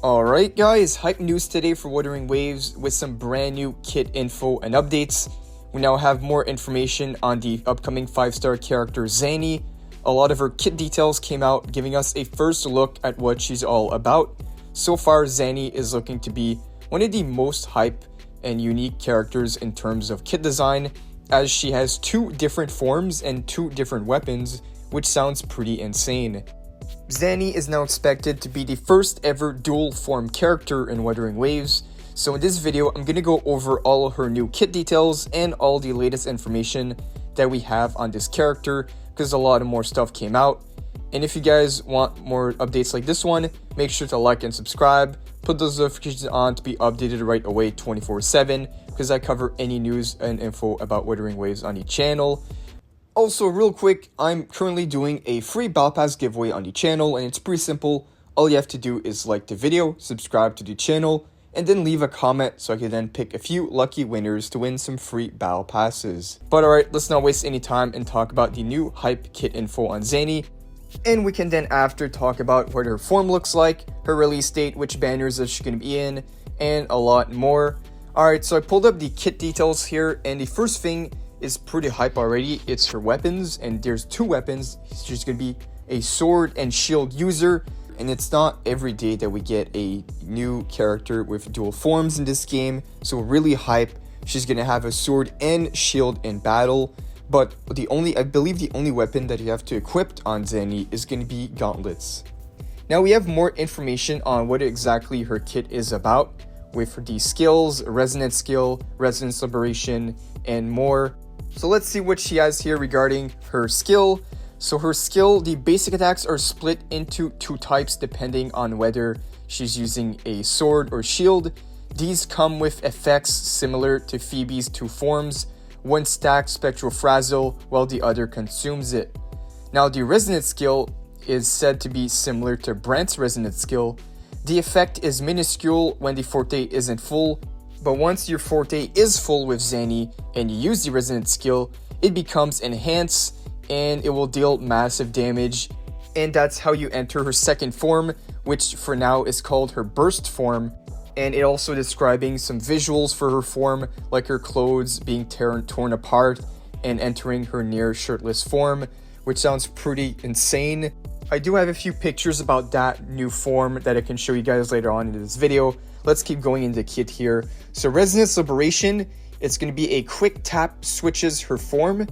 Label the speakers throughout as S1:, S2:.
S1: Alright guys, hype news today for Wuthering Waves with some brand new kit info and updates. We now have more information on the upcoming 5-star character Zani. A lot of her kit details came out, giving us a first look at what she's all about. So far, Zani is looking to be one of the most hype and unique characters in terms of kit design, as she has 2 different forms and 2 different weapons, which sounds pretty insane. Zani is now expected to be the first ever dual form character in Wuthering Waves, so in this video I'm going to go over all of her new kit details and all the latest information that we have on this character, because a lot of more stuff came out. And if you guys want more updates like this one, make sure to like and subscribe, put those notifications on to be updated right away 24/7, because I cover any news and info about Wuthering Waves on the channel. Also, real quick, I'm currently doing a free Battle Pass giveaway on the channel, and it's pretty simple. All you have to do is like the video, subscribe to the channel, and then leave a comment so I can then pick a few lucky winners to win some free Battle Passes. But alright, let's not waste any time and talk about the new hype kit info on Zani. And we can then after talk about what her form looks like, her release date, which banners is she going to be in, and a lot more. Alright, so I pulled up the kit details here, and the first thing is pretty hype already. It's her weapons, and there's 2 weapons. She's gonna be a sword and shield user, and it's not every day that we get a new character with dual forms in this game, so really hype. She's gonna have a sword and shield in battle, but I believe the only weapon that you have to equip on Zani is gonna be gauntlets. Now we have more information on what exactly her kit is about, with the skills, resonance skill, resonance liberation, and more. So let's see what she has here regarding her skill. So her skill, the basic attacks are split into 2 types depending on whether she's using a sword or shield. These come with effects similar to Phoebe's 2 forms. One stacks Spectral Frazzle while the other consumes it. Now the resonance skill is said to be similar to Brant's resonance skill. The effect is minuscule when the forte isn't full, but once your forte is full with Zani and you use the resonance skill, it becomes enhanced and it will deal massive damage. And that's how you enter her second form, which for now is called her burst form. And it also describing some visuals for her form, like her clothes being torn apart and entering her near shirtless form, which sounds pretty insane. I do have a few pictures about that new form that I can show you guys later on in this video. Let's keep going into the kit here. So Resonance Liberation, it's going to be a quick tap switches her form.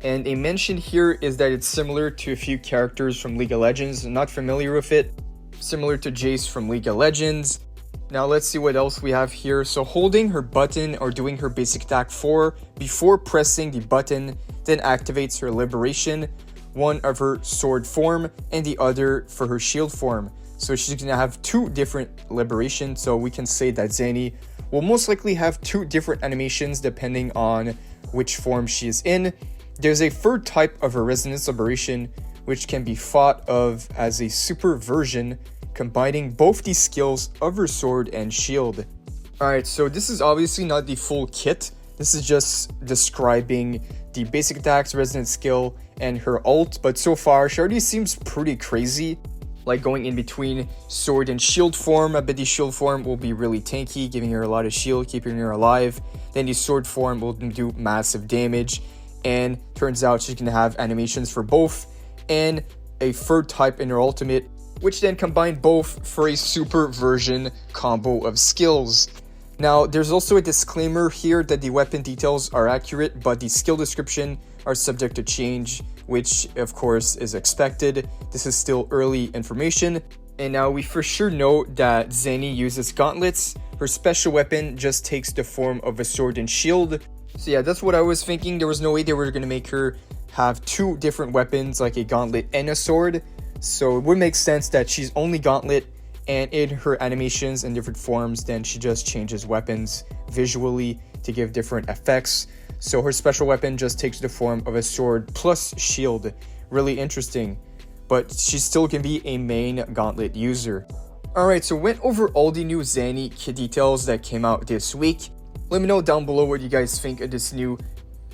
S1: And a mention here is that it's similar to a few characters from League of Legends. I'm not familiar with it. Similar to Jace from League of Legends. Now let's see what else we have here. So holding her button or doing her basic attack 4 before pressing the button then activates her liberation, one of her sword form and the other for her shield form. So she's going to have 2 different liberations, so we can say that Zani will most likely have 2 different animations depending on which form she is in. There's a 3rd type of her resonance liberation, which can be thought of as a super version, combining both the skills of her sword and shield. Alright, so this is obviously not the full kit. This is just describing the basic attacks, resonance skill, and her ult, but so far she already seems pretty crazy. Like going in between sword and shield form. I bet the shield form will be really tanky, giving her a lot of shield, keeping her alive. Then the sword form will do massive damage. And turns out she's going to have animations for both. And a 3rd type in her ultimate, which then combine both for a super version combo of skills. Now, there's also a disclaimer here that the weapon details are accurate, but the skill description are subject to change, which of course is expected. This is still early information. And now we for sure know that Zani uses gauntlets. Her special weapon just takes the form of a sword and shield. So yeah, that's what I was thinking. There was no way they were going to make her have 2 different weapons, like a gauntlet and a sword. So it would make sense that she's only gauntlet, and in her animations and different forms, then she just changes weapons visually to give different effects. So her special weapon just takes the form of a sword plus shield. Really interesting. But she still can be a main gauntlet user. Alright, so went over all the new Zani kit details that came out this week. Let me know down below what you guys think of this new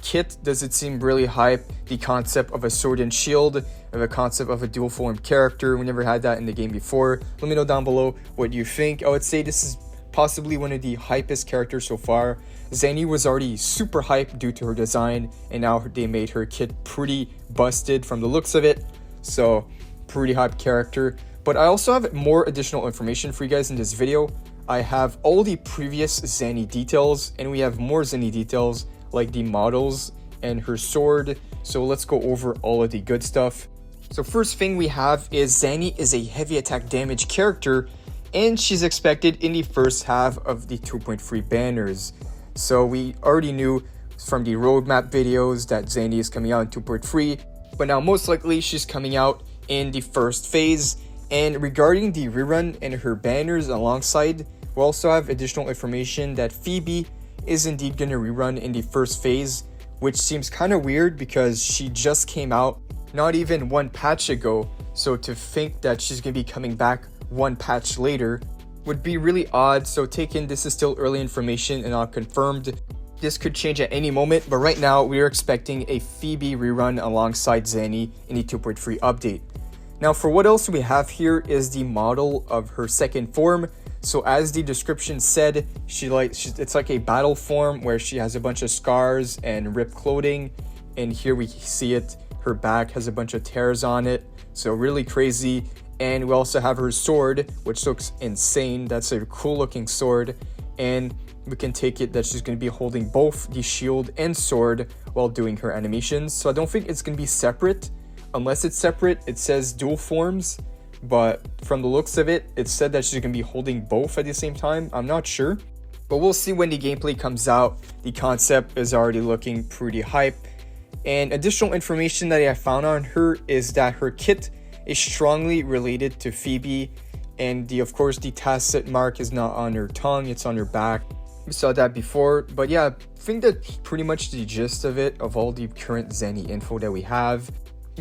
S1: kit, does it seem really hype? The concept of a sword and shield, of a concept of a dual form character. We never had that in the game before. Let me know down below what you think. I would say this is possibly one of the hypest characters so far. Zani was already super hyped due to her design, and now they made her kit pretty busted from the looks of it. So pretty hyped character. But I also have more additional information for you guys in this video. I have all the previous Zani details, and we have more Zani details like the models and her sword. So let's go over all of the good stuff. So first thing we have is Zani is a heavy attack damage character, and she's expected in the first half of the 2.3 banners. So we already knew from the roadmap videos that Zani is coming out in 2.3, but now most likely she's coming out in the first phase. And regarding the rerun and her banners alongside, we also have additional information that Phoebe is indeed going to rerun in the first phase, which seems kind of weird because she just came out not even one patch ago. So to think that she's going to be coming back one patch later would be really odd. So take in, this is still early information and not confirmed. This could change at any moment, but right now we are expecting a Phoebe rerun alongside Zani in the 2.3 update. Now for what else we have here is the model of her second form. So as the description said, it's like a battle form where she has a bunch of scars and ripped clothing, and here we see it, her back has a bunch of tears on it, so really crazy. And we also have her sword, which looks insane. That's a cool looking sword, and we can take it that she's going to be holding both the shield and sword while doing her animations. So I don't think it's going to be separate. Unless it's separate, it says dual forms, but from the looks of it, it said that she's going to be holding both at the same time. I'm not sure, but we'll see when the gameplay comes out. The concept is already looking pretty hype. And additional information that I found on her is that her kit is strongly related to Phoebe, and of course the tacet mark is not on her tongue, it's on her back. We saw that before, but yeah, I think that's pretty much the gist of it, of all the current Zani info that we have.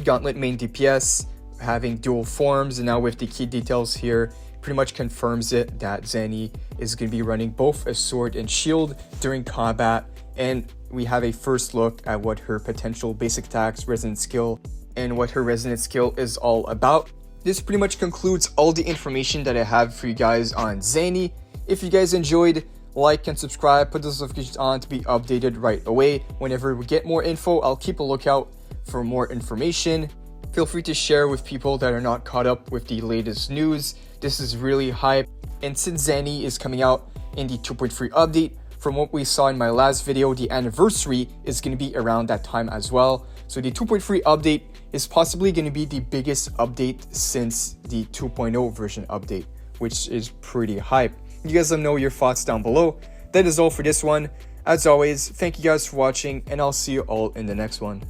S1: Gauntlet main DPS, having dual forms, and now with the key details here, pretty much confirms it that Zani is going to be running both a sword and shield during combat. And we have a first look at what her potential basic attacks, resonant skill, and what her resonant skill is all about. This pretty much concludes all the information that I have for you guys on Zani. If you guys enjoyed, like and subscribe, put those notifications on to be updated right away. Whenever we get more info, I'll keep a lookout for more information. Feel free to share with people that are not caught up with the latest news. This is really hype, and since Zani is coming out in the 2.3 update, from what we saw in my last video, the anniversary is going to be around that time as well. So the 2.3 update is possibly going to be the biggest update since the 2.0 version update, which is pretty hype. You guys let me know your thoughts down below. That is all for this one. As always, thank you guys for watching, and I'll see you all in the next one.